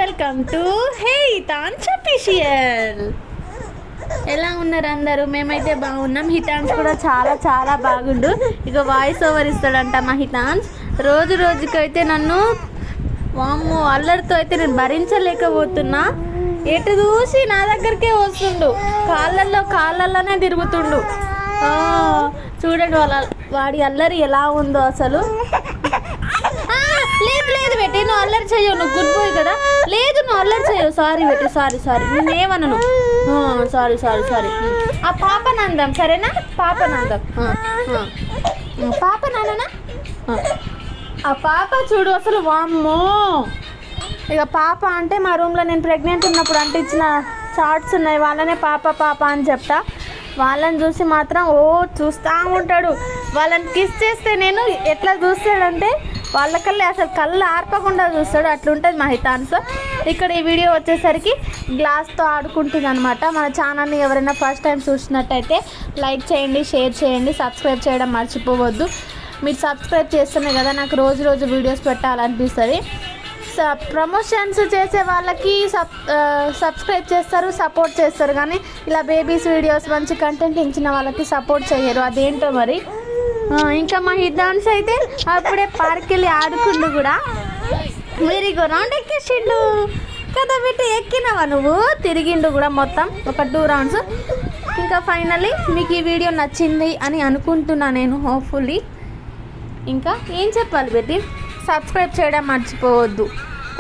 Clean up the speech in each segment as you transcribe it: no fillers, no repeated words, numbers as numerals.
Welcome to హితాన్స్ official. ఎలా ఉన్నారు అందరూ? మేమైతే బాగున్నాం. హితాన్స్ కూడా చాలా చాలా బాగుండు. ఇక వాయిస్ ఓవర్ ఇస్తాడంట మా హితాన్స్. రోజు రోజుకైతే నన్ను వామ్మో అల్లరితో అయితే నేను భరించలేకపోతున్నా. ఎటు చూసి నా దగ్గరికే వస్తుండు, కాళ్ళల్లోనే తిరుగుతుండు. చూడండి వాడి అల్లరి ఎలా ఉందో అసలు. లేదు బెట్టి, నువ్వు అల్లరి చేయవు, నువ్వు గుడ్ బాయ్ కదా. లేదు నువ్వు అల్లరి చేయవు. సారీ బెట్టి, సారీ నేనేమనను. సారీ. ఆ పాపనందం సరేనా? పాపనందం పాపనానా? ఆ పాప చూడు అసలు వామ్మో. ఇక పాప అంటే మా రూమ్లో నేను ప్రెగ్నెంట్ ఉన్నప్పుడు అంటించిన చార్ట్స్ ఉన్నాయి, వాళ్ళనే పాప అని చెప్తా. వాళ్ళని చూసి మాత్రం చూస్తూ ఉంటాడు. వాళ్ళని కిస్ చేస్తే నేను ఎట్లా చూస్తాడంటే వాళ్ళకల్లే అసలు కళ్ళు ఆర్పకుండా చూస్తాడు. అట్లుంటుంది మా హితాన్స్. ఇక్కడ ఈ వీడియో వచ్చేసరికి గ్లాస్తో ఆడుకుంటుంది అనమాట. మన ఛానల్ని ఎవరైనా ఫస్ట్ టైం చూసినట్టయితే లైక్ చేయండి, షేర్ చేయండి, సబ్స్క్రైబ్ చేయడం మర్చిపోవద్దు. మీరు సబ్స్క్రైబ్ చేస్తేనే కదా నాకు రోజు వీడియోస్ పెట్టాలనిపిస్తుంది. ప్రమోషన్స్ చేసే వాళ్ళకి సబ్స్క్రైబ్ చేస్తారు, సపోర్ట్ చేస్తారు, కానీ ఇలా బేబీస్ వీడియోస్ మంచి కంటెంట్ ఇచ్చిన వాళ్ళకి సపోర్ట్ చేయరు. అదేంటో మరి. ఇంకా మా హితాన్స్ అయితే అప్పుడే పార్క్ వెళ్ళి ఆడుకుండు కూడా. వీరిగో రౌండ్ ఎక్కేసిండు కదా పెట్టి. ఎక్కినవా నువ్వు? తిరిగిండు కూడా మొత్తం ఒక 2 రౌండ్స్. ఇంకా ఫైనల్లీ మీకు ఈ వీడియో నచ్చింది అని అనుకుంటున్నా నేను, హోప్ఫుల్లీ. ఇంకా ఏం చెప్పాలి బెట్టి, సబ్స్క్రైబ్ చేయడం మర్చిపోవద్దు.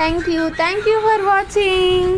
Thank you for watching.